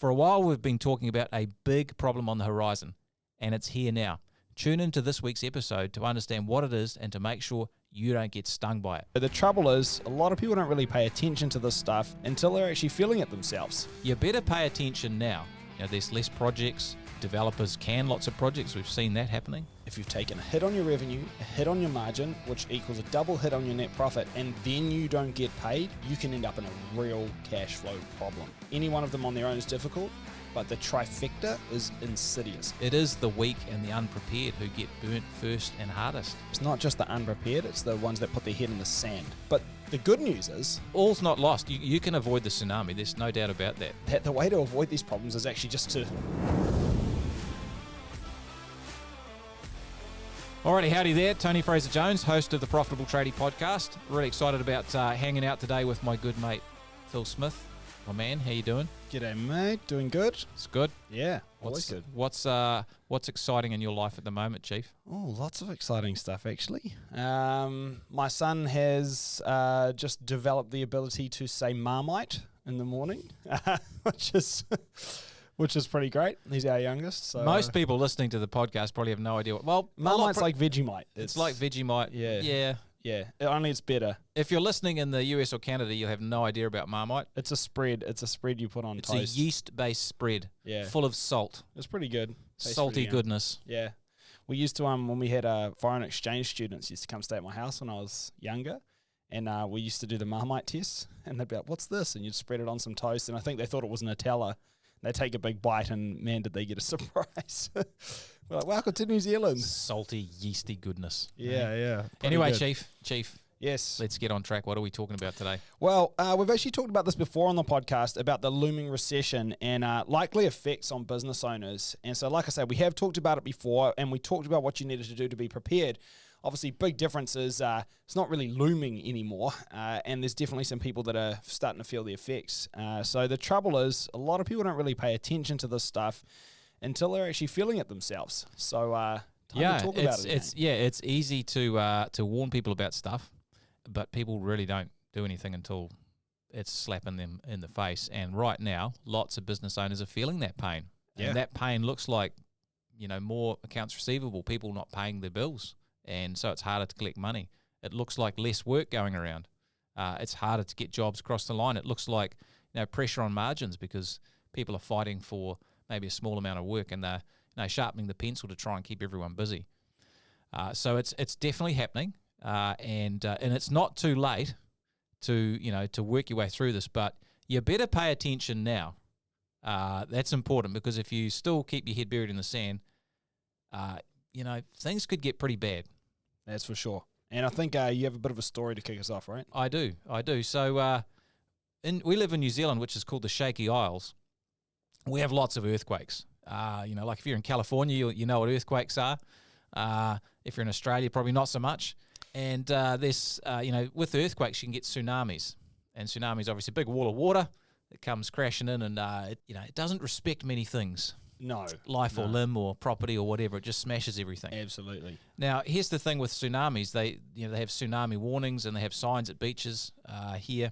For a while, we've been talking about a big problem on the horizon, and it's here now. Tune into this week's episode to understand what it is and to make sure you don't get stung by it. The trouble is, a lot of people don't really pay attention to this stuff until they're actually feeling it themselves. You better pay attention now. There's less projects. Developers can lots of projects. We've seen that happening. If you've taken a hit on your revenue, a hit on your margin, which equals a double hit on your net profit, and then you don't get paid, you can end up in a real cash flow problem. Any one of them on their own is difficult, but the trifecta is insidious. It is the weak and the unprepared who get burnt first and hardest. It's not just the unprepared, it's the ones that put their head in the sand. But the good news is, all's not lost. You can avoid the tsunami. There's no doubt about that. That the way to avoid these problems is actually just to... Alrighty, howdy there. Tony Fraser-Jones, host of the Profitable Tradie podcast. Really excited about hanging out today with my good mate, Phil Smith. My man, how you doing? G'day, mate. Doing good? It's good. Yeah, always good. What's exciting in your life at the moment, Chief? Oh, lots of exciting stuff, actually. My son has just developed the ability to say Marmite in the morning, which is pretty great. He's our youngest. So most people listening to the podcast probably have no idea. Marmite's like Vegemite. It's like Vegemite. Yeah. Only it's better. If you're listening in the US or Canada, you'll have no idea about Marmite. It's a spread. It's a spread you put on toast. It's a yeast-based spread. Yeah. Full of salt. It's pretty good. Tastes Salty really goodness. Yeah. We used to when we had foreign exchange students used to come stay at my house when I was younger. And we used to do the Marmite test, and they'd be like, "What's this?" And you'd spread it on some toast, and I think they thought it was Nutella. They take a big bite, and man, did they get a surprise. We're like, welcome to New Zealand. Salty, yeasty goodness. Yeah. Anyway, good. Chief. Yes. Let's get on track. What are we talking about today? Well, we've actually talked about this before on the podcast about the looming recession and likely effects on business owners. And so, like I said, we have talked about it before, and we talked about what you needed to do to be prepared. Obviously, big difference is it's not really looming anymore, and there's definitely some people that are starting to feel the effects. So the trouble is, a lot of people don't really pay attention to this stuff until they're actually feeling it themselves. So time to talk about it. It's easy to warn people about stuff, but people really don't do anything until it's slapping them in the face. And right now, lots of business owners are feeling that pain. Yeah. And that pain looks like, more accounts receivable, people not paying their bills. And so it's harder to collect money. It looks like less work going around. It's harder to get jobs across the line. It looks like pressure on margins because people are fighting for maybe a small amount of work, and they're sharpening the pencil to try and keep everyone busy. So it's definitely happening, and it's not too late to work your way through this. But you better pay attention now. That's important because if you still keep your head buried in the sand, things could get pretty bad. That's for sure. And I think you have a bit of a story to kick us off, right? I do. So we live in New Zealand, which is called the Shaky Isles. We have lots of earthquakes. Like if you're in California, you know what earthquakes are. If you're in Australia, probably not so much. And with earthquakes, you can get tsunamis. And tsunamis, obviously, a big wall of water that comes crashing in, and it doesn't respect many things. No. Life or limb or property or whatever. It just smashes everything. Absolutely. Now, here's the thing with tsunamis. They have tsunami warnings, and they have signs at beaches here.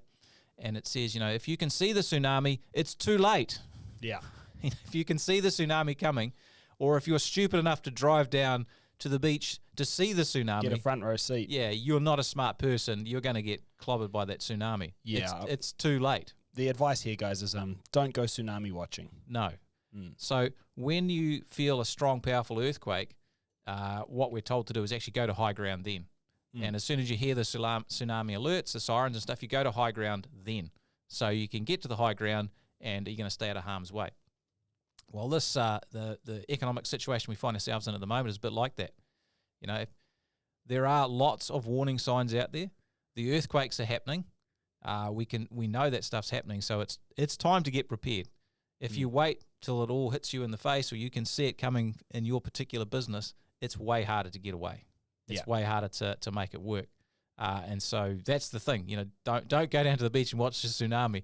And it says, if you can see the tsunami, it's too late. Yeah. If you can see the tsunami coming, or if you're stupid enough to drive down to the beach to see the tsunami. Get a front row seat. Yeah, you're not a smart person. You're going to get clobbered by that tsunami. Yeah. It's too late. The advice here, guys, is don't go tsunami watching. No. So when you feel a strong, powerful earthquake, what we're told to do is actually go to high ground then. And as soon as you hear the tsunami alerts, the sirens and stuff, you go to high ground then. So you can get to the high ground and you're going to stay out of harm's way. Well, this the economic situation we find ourselves in at the moment is a bit like that. There are lots of warning signs out there. The earthquakes are happening. We know that stuff's happening, so it's time to get prepared. If you wait till it all hits you in the face, or you can see it coming in your particular business, it's way harder to get away. It's way harder to make it work. And so that's the thing. Don't go down to the beach and watch the tsunami.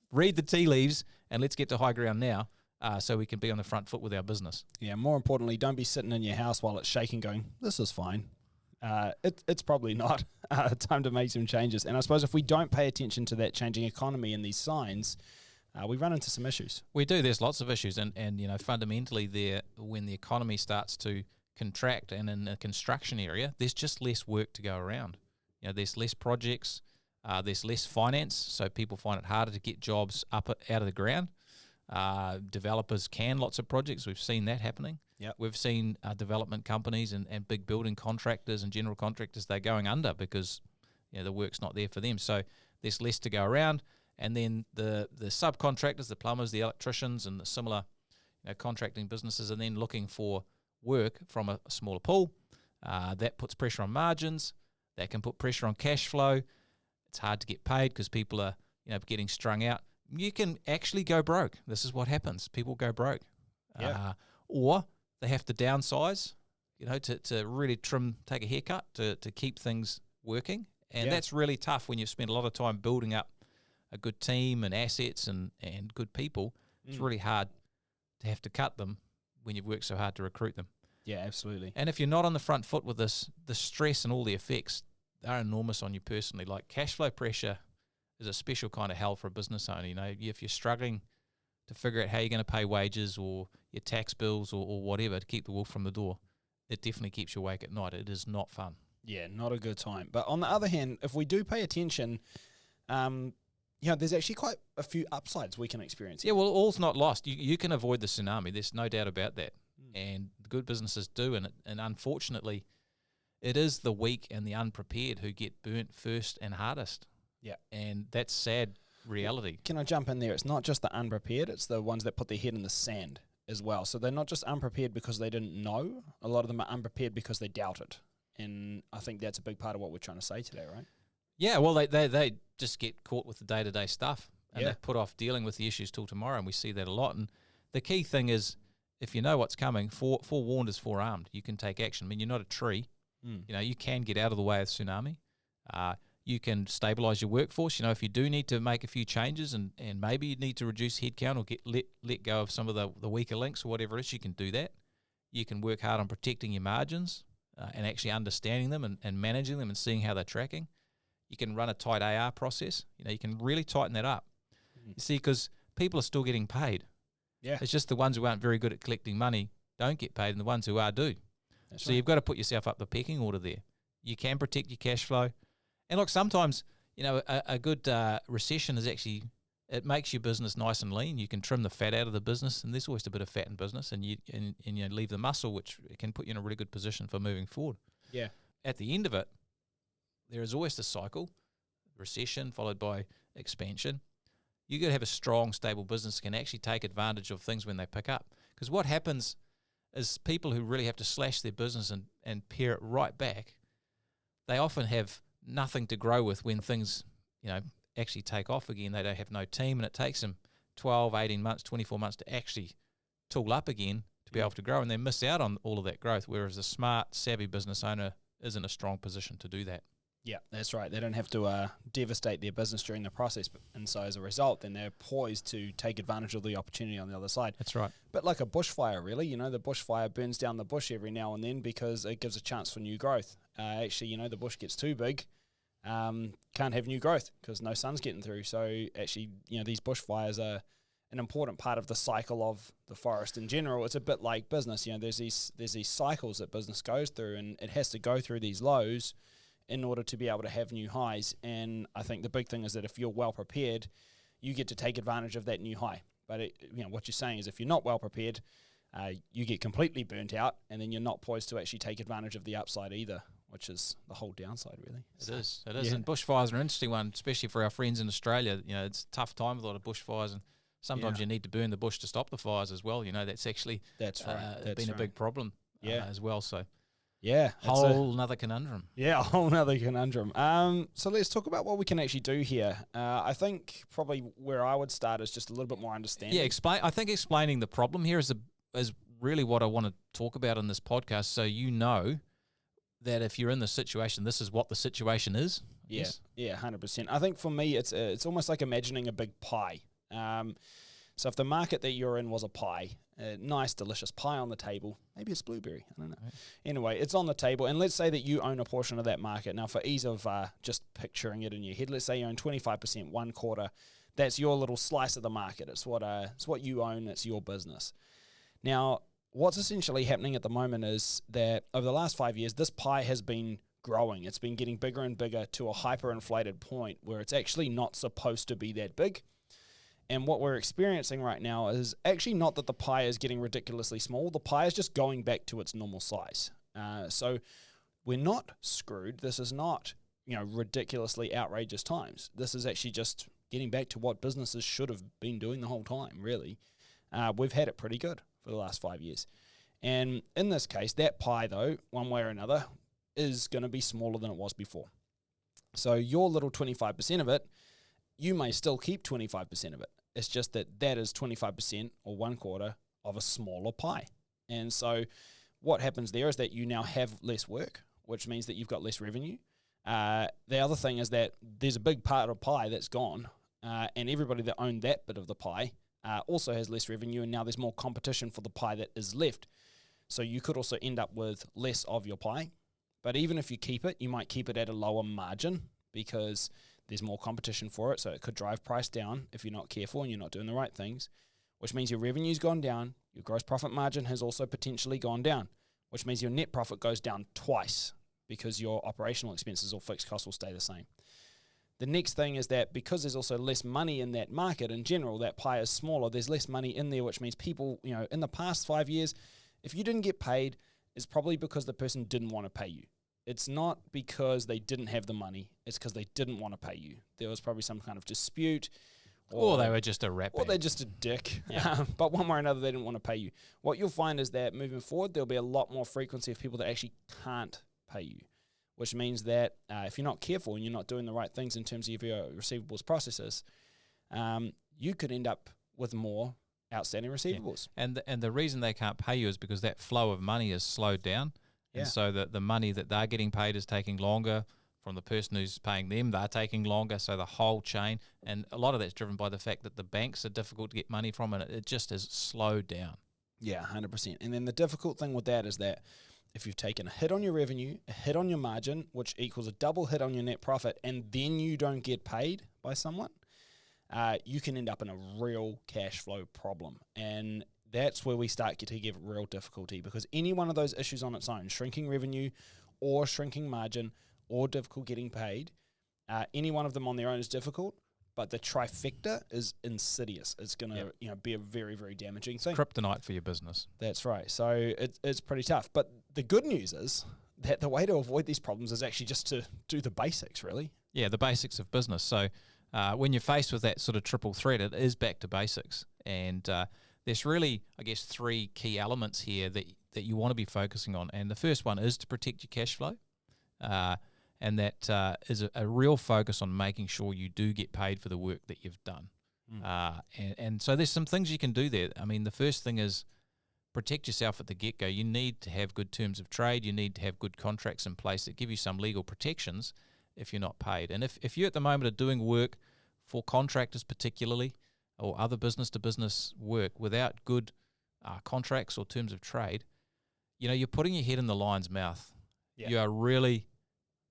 Read the tea leaves, and let's get to high ground now, so we can be on the front foot with our business. Yeah. More importantly, don't be sitting in your house while it's shaking, going, "This is fine." It's probably not. Time to make some changes. And I suppose if we don't pay attention to that changing economy and these signs, we run into some issues. We do. There's lots of issues, and fundamentally, when the economy starts to contract, and in the construction area, there's just less work to go around. There's less projects, there's less finance, so people find it harder to get jobs up out of the ground. Developers can lots of projects. We've seen that happening. Yep. We've seen development companies and big building contractors and general contractors, they're going under because the work's not there for them. So there's less to go around. And then the subcontractors, the plumbers, the electricians, and the similar contracting businesses are then looking for work from a smaller pool. That puts pressure on margins. That can put pressure on cash flow. It's hard to get paid because people are getting strung out. You can actually go broke. This is what happens. People go broke. Yeah. Or they have to downsize, to really take a haircut to keep things working. And that's really tough when you've spent a lot of time building up a good team and assets and good people. It's really hard to have to cut them when you've worked so hard to recruit them. Yeah, absolutely. And if you're not on the front foot with this, the stress and all the effects are enormous on you personally. Like cash flow pressure is a special kind of hell for a business owner. If you're struggling to figure out how you're going to pay wages or your tax bills or whatever to keep the wolf from the door, it definitely keeps you awake at night. It is not fun. Yeah, not a good time. But on the other hand, if we do pay attention, there's actually quite a few upsides we can experience. Yeah, well, all's not lost. You can avoid the tsunami. There's no doubt about that. And the good businesses do. And unfortunately, it is the weak and the unprepared who get burnt first and hardest. Yeah. And that's sad reality. Can I jump in there? It's not just the unprepared, it's the ones that put their head in the sand as well. So they're not just unprepared because they didn't know. A lot of them are unprepared because they doubted. And I think that's a big part of what we're trying to say today, right? Yeah, well, they just get caught with the day-to-day stuff, and Yeah. they put off dealing with the issues till tomorrow, and we see that a lot. And the key thing is, if you know what's coming, forewarned is forearmed. You can take action. I mean, you're not a tree. You can get out of the way of tsunami. You can stabilise your workforce. If you do need to make a few changes and maybe you need to reduce headcount or let go of some of the weaker links or whatever it is, you can do that. You can work hard on protecting your margins and actually understanding them and managing them and seeing how they're tracking. You can run a tight AR process. You can really tighten that up. You see, because people are still getting paid. Yeah. It's just the ones who aren't very good at collecting money don't get paid, and the ones who are do. That's So right. you've got to put yourself up the pecking order there. You can protect your cash flow. And look, sometimes, a good recession is actually, it makes your business nice and lean. You can trim the fat out of the business, and there's always a bit of fat in business, and you leave the muscle, which can put you in a really good position for moving forward. Yeah. At the end of it, there is always the cycle, recession followed by expansion. You got to have a strong, stable business that can actually take advantage of things when they pick up. Because what happens is people who really have to slash their business and pare it right back, they often have nothing to grow with when things, actually take off again. They don't have no team, and it takes them 12, 18 months, 24 months to actually tool up again to be able to grow, and they miss out on all of that growth, whereas a smart, savvy business owner is in a strong position to do that. Yeah, that's right. They don't have to devastate their business during the process. And so as a result, then they're poised to take advantage of the opportunity on the other side. That's right. But like a bushfire, really. The bushfire burns down the bush every now and then because it gives a chance for new growth. Actually, the bush gets too big, can't have new growth because no sun's getting through. So actually, these bushfires are an important part of the cycle of the forest in general. It's a bit like business. There's these cycles that business goes through, and it has to go through these lows in order to be able to have new highs. And I think the big thing is that if you're well prepared, you get to take advantage of that new high. But what you're saying is if you're not well prepared, you get completely burnt out, and then you're not poised to actually take advantage of the upside either, which is the whole downside, really. It is. Yeah. And bushfires are an interesting one, especially for our friends in Australia. It's a tough time with a lot of bushfires, and sometimes you need to burn the bush to stop the fires as well. That's actually that's right. been a big problem as well. So yeah, whole another conundrum. Yeah, a whole nother conundrum. So let's talk about what we can actually do here. I think probably where I would start is just a little bit more understanding. Yeah, I think explaining the problem here is really what I want to talk about in this podcast, so that if you're in the situation, this is what the situation is. Yeah, 100%. I think for me, it's almost like imagining a big pie. So if the market that you're in was a pie, a nice, delicious pie on the table, maybe it's blueberry, I don't know. Right. Anyway, it's on the table, and let's say that you own a portion of that market. Now, for ease of just picturing it in your head, let's say you own 25%, one quarter, that's your little slice of the market. It's what you own. It's your business. Now, what's essentially happening at the moment is that over the last 5 years, this pie has been growing. It's been getting bigger and bigger to a hyperinflated point where it's actually not supposed to be that big. And what we're experiencing right now is actually not that the pie is getting ridiculously small. The pie is just going back to its normal size. So we're not screwed. This is not, ridiculously outrageous times. This is actually just getting back to what businesses should have been doing the whole time, really. We've had it pretty good for the last 5 years. And in this case, that pie, though, one way or another, is going to be smaller than it was before. So your little 25% of it, you may still keep 25% of it. It's just that is 25% or 1/4 of a smaller pie. And so what happens there is that you now have less work, which means that you've got less revenue. The other thing is that there's a big part of pie that's gone, and everybody that owned that bit of the pie also has less revenue, and now there's more competition for the pie that is left. So you could also end up with less of your pie. But even if you keep it, you might keep it at a lower margin because there's more competition for it. So it could drive price down if you're not careful and you're not doing the right things, which means your revenue's gone down. Your gross profit margin has also potentially gone down, which means your net profit goes down twice because your operational expenses or fixed costs will stay the same. The next thing is that because there's also less money in that market in general, that pie is smaller, there's less money in there, which means people, in the past 5 years, if you didn't get paid, it's probably because the person didn't want to pay you. It's not because they didn't have the money. It's because they didn't want to pay you. There was probably some kind of dispute. Or they were just a rat bag. Or they're just a dick. Yeah. But one way or another, they didn't want to pay you. What you'll find is that moving forward, there'll be a lot more frequency of people that actually can't pay you, which means that if you're not careful and you're not doing the right things in terms of your receivables processes, you could end up with more outstanding receivables. Yeah. And the reason they can't pay you is because that flow of money is slowed down. Yeah. And so the money that they're getting paid is taking longer from the person who's paying them. They're taking longer, so the whole chain. And a lot of that's driven by the fact that the banks are difficult to get money from, and it just has slowed down. Yeah, 100%. And then the difficult thing with that is that if you've taken a hit on your revenue, a hit on your margin, which equals a double hit on your net profit, and then you don't get paid by someone, you can end up in a real cash flow problem. And that's where we start to get real difficulty, because any one of those issues on its own, shrinking revenue or shrinking margin or difficult getting paid, any one of them on their own is difficult, but the trifecta is insidious. It's going to be a very, very damaging thing. Kryptonite for your business. That's right. So it's pretty tough. But the good news is that the way to avoid these problems is actually just to do the basics, really. Yeah, the basics of business. So when you're faced with that sort of triple threat, it is back to basics. And there's really, I guess, 3 key elements here that you want to be focusing on. And the first one is to protect your cash flow. And that is a real focus on making sure you do get paid for the work that you've done. And so there's some things you can do there. I mean, the first thing is protect yourself at the get-go. You need to have good terms of trade. You need to have good contracts in place that give you some legal protections if you're not paid. And if you at the moment are doing work for contractors particularly, or other business-to-business work without good contracts or terms of trade, you're putting your head in the lion's mouth. Yeah. You are really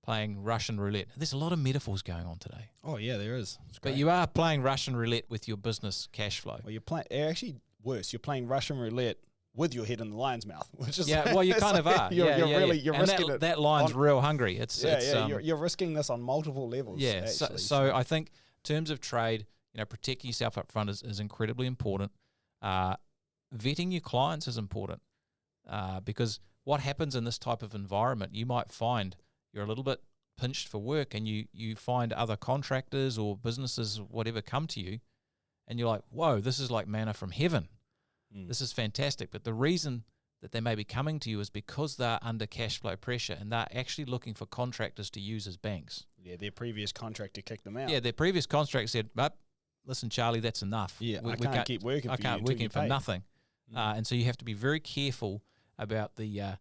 playing Russian roulette. There's a lot of metaphors going on today. Oh, yeah, there is. But you are playing Russian roulette with your business cash flow. Well, you're playing, actually worse, you're playing Russian roulette with your head in the lion's mouth, which is well, you kind of are. You're risking it. That lion's real hungry. You're risking this on multiple levels. Yeah, so I think in terms of trade, protecting yourself up front is incredibly important. Vetting your clients is important because what happens in this type of environment, you might find you're a little bit pinched for work and you find other contractors or businesses, whatever, come to you and you're like, whoa, this is like manna from heaven. This is fantastic. But the reason that they may be coming to you is because they're under cash flow pressure and they're actually looking for contractors to use as banks. Yeah, their previous contractor kicked them out. Yeah, their previous contract said, listen, Charlie, that's enough. Yeah, I can't keep working for you. I can't work for nothing. And so you have to be very careful about the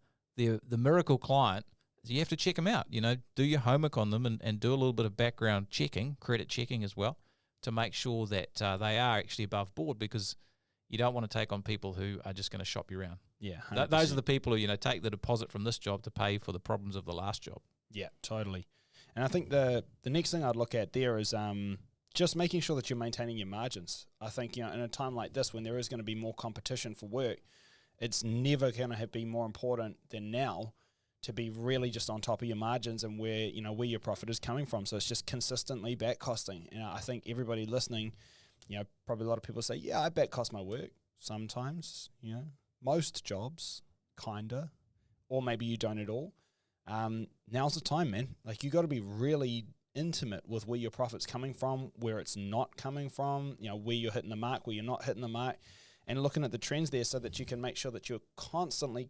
miracle client. So you have to check them out, do your homework on them and do a little bit of background checking, credit checking as well, to make sure that they are actually above board, because you don't want to take on people who are just going to shop you around. Yeah, those are the people who, take the deposit from this job to pay for the problems of the last job. Yeah, totally. And I think the next thing I'd look at there is just making sure that you're maintaining your margins. I think, in a time like this when there is going to be more competition for work, it's never going to be more important than now to be really just on top of your margins and where your profit is coming from. So it's just consistently back costing. And I think everybody listening, probably a lot of people say, yeah, I back cost my work sometimes, most jobs, kinda, or maybe you don't at all. Now's the time, man. Like, you got to be really intimate with where your profit's coming from, where it's not coming from, where you're hitting the mark, where you're not hitting the mark, and looking at the trends there so that you can make sure that you're constantly,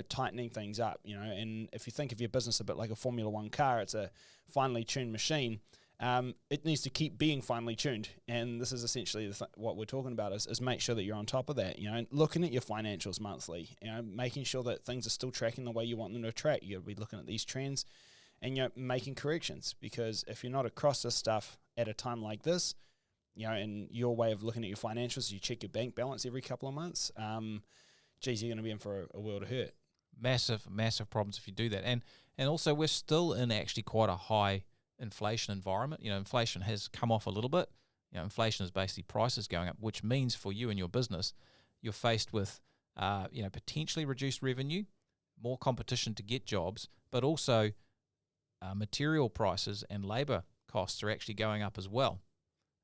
tightening things up, and if you think of your business a bit like a Formula One car, it's a finely tuned machine. It needs to keep being finely tuned, and this is essentially what we're talking about is make sure that you're on top of that, and looking at your financials monthly, making sure that things are still tracking the way you want them to track. You got to be looking at these trends and making corrections, because if you're not across this stuff at a time like this, and your way of looking at your financials, you check your bank balance every couple of months, you're going to be in for a world of hurt. Massive problems if you do that. And also, we're still in actually quite a high inflation environment. Inflation has come off a little bit. Inflation is basically prices going up, which means for you and your business, you're faced with, potentially reduced revenue, more competition to get jobs, but also material prices and labor costs are actually going up as well.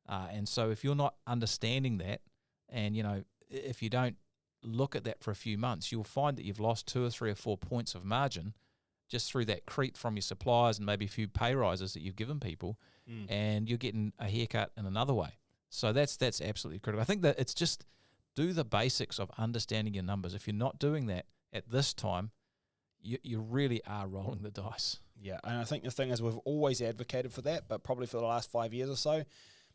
And so if you're not understanding that, and, if you don't look at that for a few months, you'll find that you've lost 2 or 3 or 4 points of margin just through that creep from your suppliers and maybe a few pay rises that you've given people, and you're getting a haircut in another way. So that's absolutely critical. I think that it's just do the basics of understanding your numbers. If you're not doing that at this time, you really are rolling the dice. Yeah, and I think the thing is, we've always advocated for that, but probably for the last 5 years or so,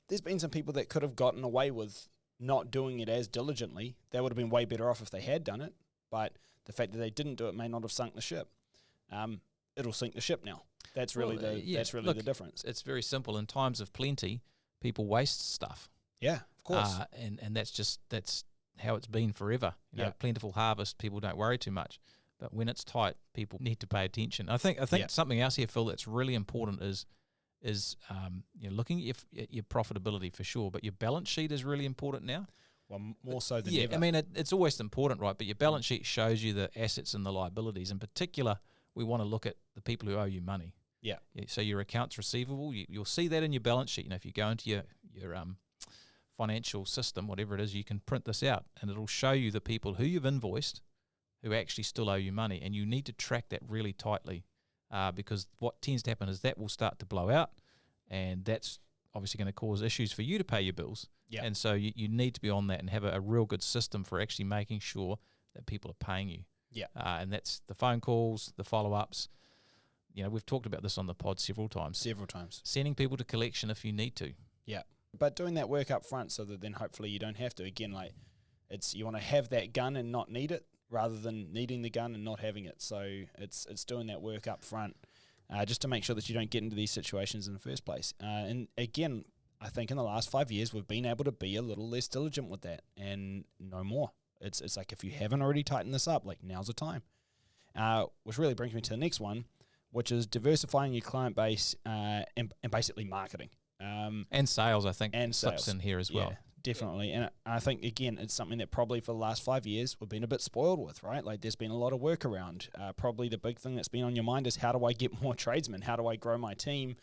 there's been some people that could have gotten away with not doing it as diligently. They would have been way better off if they had done it, but the fact that they didn't do it may not have sunk the ship. It'll sink the ship now. That's really the difference. It's very simple. In times of plenty, people waste stuff. Yeah, of course. And that's how it's been forever. Plentiful harvest, people don't worry too much. But when it's tight, people need to pay attention. I think something else here, Phil, that's really important is looking at your profitability for sure, but your balance sheet is really important now. Well, more so than ever. I mean, it's always important, right? But your balance sheet shows you the assets and the liabilities. In particular, we want to look at the people who owe you money. Yeah. So your accounts receivable, you'll see that in your balance sheet. If you go into your financial system, whatever it is, you can print this out, and it'll show you the people who you've invoiced who actually still owe you money, and you need to track that really tightly. Because what tends to happen is that will start to blow out, and that's obviously going to cause issues for you to pay your bills. Yeah. And so you need to be on that and have a real good system for actually making sure that people are paying you. Yeah. And that's the phone calls, the follow-ups. We've talked about this on the pod several times. Sending people to collection if you need to. Yeah. But doing that work up front so that then hopefully you don't have to. Again, you want to have that gun and not need it, rather than needing the gun and not having it. So it's doing that work up front just to make sure that you don't get into these situations in the first place. And again, I think in the last 5 years, we've been able to be a little less diligent with that and no more. It's like, if you haven't already tightened this up, now's the time. Which really brings me to the next one, which is diversifying your client base and basically marketing. And sales, I think, slips in here as well. Yeah, definitely. And I think, again, it's something that probably for the last 5 years we've been a bit spoiled with, right? There's been a lot of work around. Probably the big thing that's been on your mind is, how do I get more tradesmen? How do I grow my team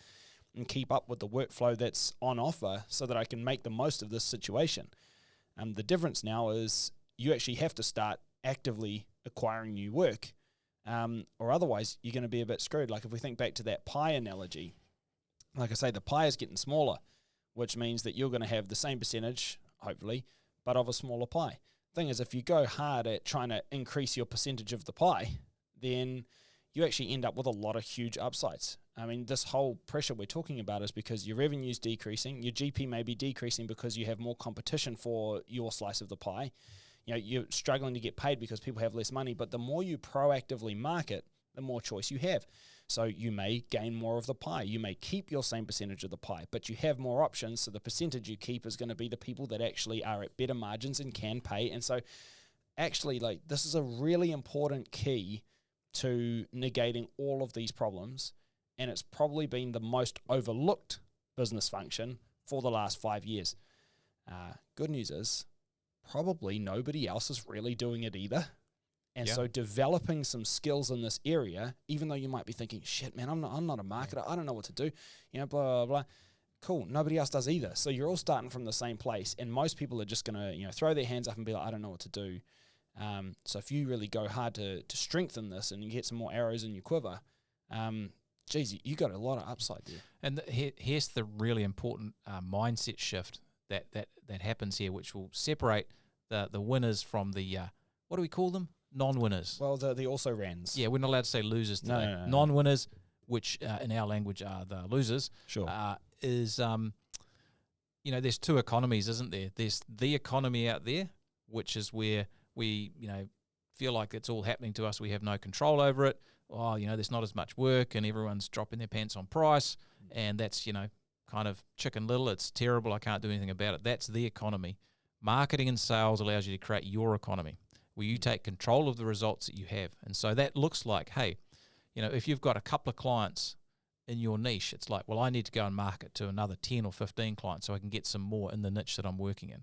and keep up with the workflow that's on offer so that I can make the most of this situation? The difference now is you actually have to start actively acquiring new work, or otherwise you're going to be a bit screwed. If we think back to that pie analogy, like I say, the pie is getting smaller, which means that you're going to have the same percentage, hopefully, but of a smaller pie. Thing is, if you go hard at trying to increase your percentage of the pie, then you actually end up with a lot of huge upsides. I mean, this whole pressure we're talking about is because your revenue's decreasing, your GP may be decreasing because you have more competition for your slice of the pie. You're struggling to get paid because people have less money, but the more you proactively market, the more choice you have. So you may gain more of the pie. You may keep your same percentage of the pie, but you have more options. So the percentage you keep is going to be the people that actually are at better margins and can pay. And so actually, this is a really important key to negating all of these problems. And it's probably been the most overlooked business function for the last 5 years. Good news is probably nobody else is really doing it either. And so developing some skills in this area, even though you might be thinking, shit, man, I'm not a marketer. I don't know what to do. Blah, blah, blah. Cool. Nobody else does either. So you're all starting from the same place. And most people are just going to, throw their hands up and be like, I don't know what to do. So if you really go hard to strengthen this and you get some more arrows in your quiver, geez, you got a lot of upside there. And here's the really important mindset shift that happens here, which will separate the winners from the, what do we call them? Non-winners. Well, the also-rans. Yeah, we're not allowed to say losers today. No. Non-winners, which in our language are the losers. Sure. Is, there's two economies, isn't there? There's the economy out there, which is where we, feel like it's all happening to us. We have no control over it. Oh, there's not as much work and everyone's dropping their pants on price. And that's, kind of Chicken Little. It's terrible. I can't do anything about it. That's the economy. Marketing and sales allows you to create your economy, where you take control of the results that you have. And so that looks like, hey, if you've got a couple of clients in your niche, it's like, well, I need to go and market to another 10 or 15 clients so I can get some more in the niche that I'm working in.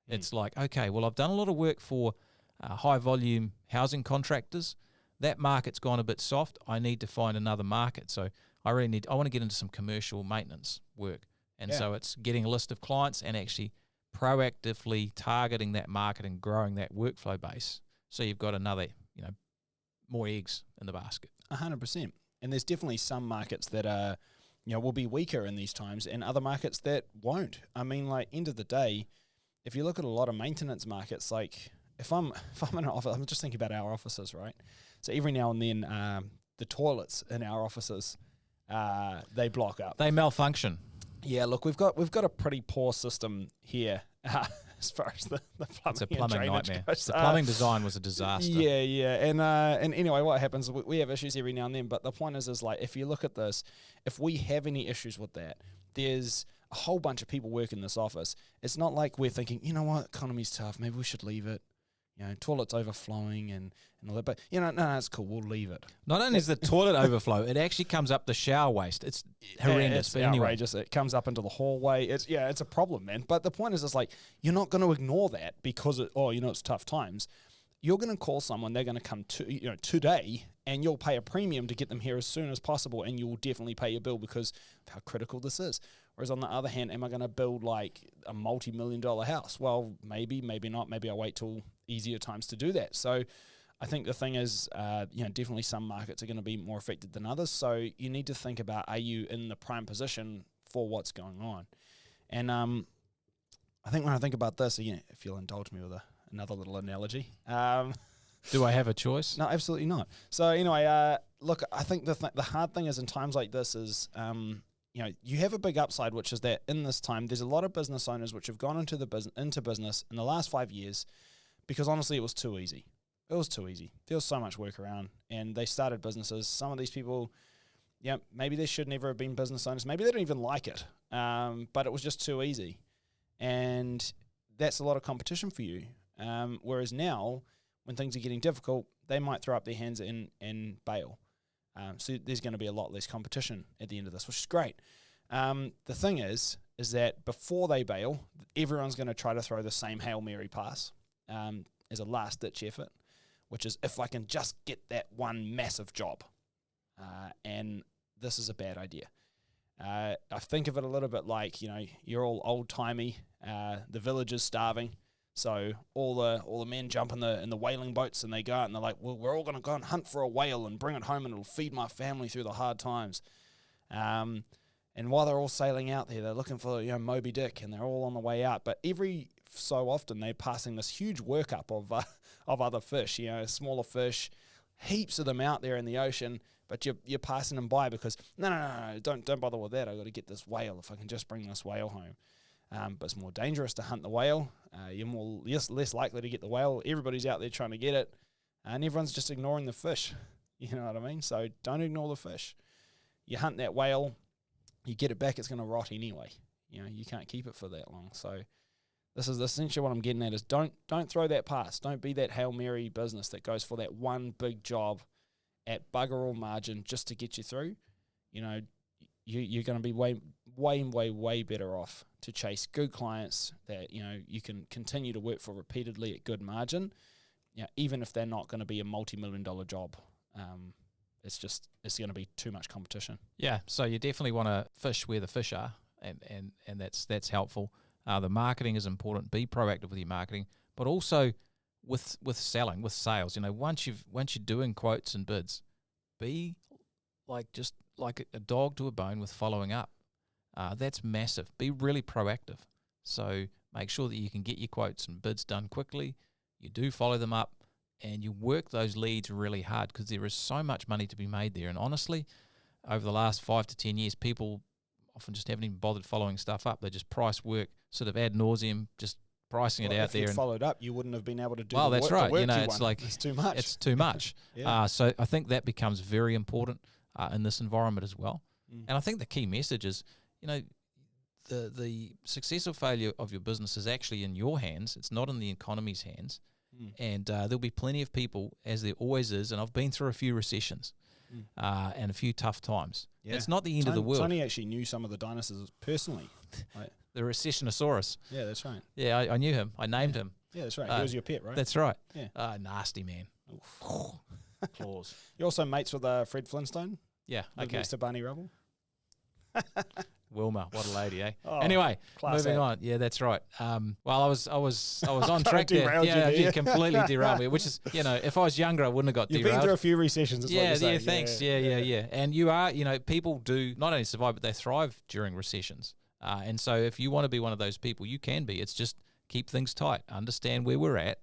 It's like, okay, well, I've done a lot of work for high volume housing contractors. That market's gone a bit soft. I need to find another market. So I want to get into some commercial maintenance work. And so it's getting a list of clients and actually proactively targeting that market and growing that workflow base. So you've got another, more eggs in the basket. 100%. And there's definitely some markets that are, will be weaker in these times and other markets that won't. I mean, like, end of the day, if you look at a lot of maintenance markets, like if I'm in an office, I'm just thinking about our offices, right? So every now and then the toilets in our offices, they block up. They malfunction. Yeah, look, we've got a pretty poor system here as far as the plumbing. It's a plumbing nightmare. Goes. The plumbing design was a disaster. Yeah, and anyway, what happens? We have issues every now and then, but the point is like, if you look at this, if we have any issues with that, there's a whole bunch of people work in this office. It's not like we're thinking, you know what, economy's tough, maybe we should leave it. Toilets overflowing and all that. But, no, it's cool. We'll leave it. Not only is the toilet overflow, it actually comes up the shower waste. It's horrendous. It's but anyway. outrageous. It comes up into the hallway. It's a problem, man. But the point is, it's like, you're not going to ignore that because, it's tough times. You're going to call someone. They're going to come today, and you'll pay a premium to get them here as soon as possible, and you'll definitely pay your bill because of how critical this is. Whereas on the other hand, am I going to build like a multi-million-dollar house? Well, maybe not. Maybe I'll wait till easier times to do that. So I think the thing is, definitely some markets are going to be more affected than others. So you need to think about, are you in the prime position for what's going on? And I think when I think about this, if you'll indulge me with another little analogy. Do I have a choice? No, absolutely not. So anyway, look, I think the hard thing is in times like this is, you have a big upside, which is that in this time, there's a lot of business owners which have gone into business in the last 5 years because honestly, it was too easy. It was too easy. There was so much work around, and they started businesses. Some of these people, maybe they should never have been business owners. Maybe they don't even like it, but it was just too easy, and that's a lot of competition for you. Whereas now, when things are getting difficult, they might throw up their hands and bail. So there's going to be a lot less competition at the end of this, which is great. The thing is that before they bail, everyone's going to try to throw the same Hail Mary pass as a last-ditch effort, which is if I can just get that one massive job. And this is a bad idea. I think of it a little bit like, you're all old-timey, the village is starving, so all the men jump in the whaling boats and they go out and they're like, well, we're all going to go and hunt for a whale and bring it home and it'll feed my family through the hard times. And while they're all sailing out there, they're looking for Moby Dick and they're all on the way out. But every so often they're passing this huge workup of other fish, smaller fish, heaps of them out there in the ocean. But you're passing them by because no, don't bother with that. I got to get this whale if I can just bring this whale home. But it's more dangerous to hunt the whale. You're less likely to get the whale. Everybody's out there trying to get it, and everyone's just ignoring the fish. You know what I mean? So don't ignore the fish. You hunt that whale, you get it back, it's going to rot anyway. You can't keep it for that long. So this is essentially what I'm getting at is don't throw that pass. Don't be that Hail Mary business that goes for that one big job at bugger all margin just to get you through. You're going to be way better off to chase good clients that, you can continue to work for repeatedly at good margin, even if they're not going to be a multi-million-dollar job. It's going to be too much competition. Yeah, so you definitely want to fish where the fish are, and that's helpful. The marketing is important. Be proactive with your marketing, but also with selling, with sales. Once you're doing quotes and bids, be just like a dog to a bone with following up. That's massive. Be really proactive. So make sure that you can get your quotes and bids done quickly. You do follow them up, and you work those leads really hard, because there is so much money to be made there. And honestly, over the last 5 to 10 years, people often just haven't even bothered following stuff up. They just price work sort of ad nauseum, just pricing it out there. If you followed up, you wouldn't have been able to do well, the that's work, right. the work It's like it's too much. It's too much. Yeah. So I think that becomes very important in this environment as well. And I think the key message is, the success or failure of your business is actually in your hands. It's not in the economy's hands. And there'll be plenty of people, as there always is, and I've been through a few recessions and a few tough times. Yeah. It's not the end of the world. Tony actually knew some of the dinosaurs personally. Right? The Recessionosaurus. Yeah, that's right. Yeah, I knew him. I named him. Yeah, that's right. He was your pet, right? That's right. Yeah. Nasty man. Claws. You're also mates with Fred Flintstone? Yeah, okay. Next to Barney Rubble? Wilma, what a lady, eh? Oh, anyway, class moving act. on. Yeah, that's right. Well, I was on track there. derailed you Yeah, there. you completely derailed me. Which is, if I was younger, I wouldn't have got You've derailed. been through a few recessions. Is what you're saying. Thanks. Yeah. And you are, people do not only survive, but they thrive during recessions. And so if you want to be one of those people, you can be. It's just keep things tight, understand where we're at,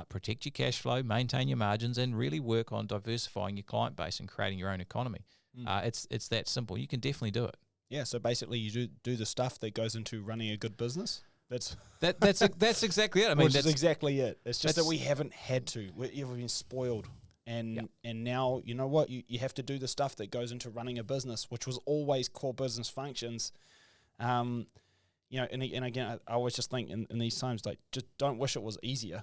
protect your cash flow, maintain your margins, and really work on diversifying your client base and creating your own economy. It's that simple. You can definitely do it. Yeah, so basically you do the stuff that goes into running a good business. That's exactly it. I mean, that's exactly it. It's just that we haven't had to. We've been spoiled. And now, you know what? You have to do the stuff that goes into running a business, which was always core business functions. And again, I always just think in these times, like, just don't wish it was easier.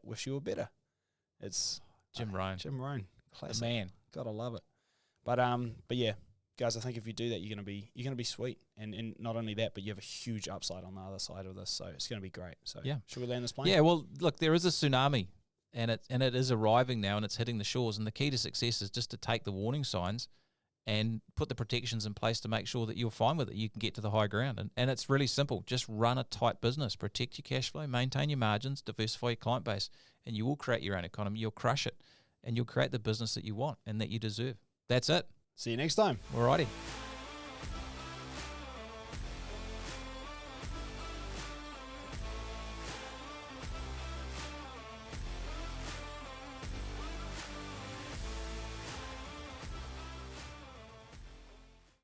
Wish you were better. It's Jim Rohn. Jim Rohn. Classic. The man. Gotta love it. But yeah, guys, I think if you do that, you're gonna be sweet. And not only that, but you have a huge upside on the other side of this. So it's gonna be great. So should we land this plane? Yeah, well, look, there is a tsunami, and it is arriving now, and it's hitting the shores. And the key to success is just to take the warning signs and put the protections in place to make sure that you're fine with it. You can get to the high ground. And it's really simple. Just run a tight business. Protect your cash flow, maintain your margins, diversify your client base, and you will create your own economy. You'll crush it, and you'll create the business that you want and that you deserve. That's it. See you next time. Alrighty.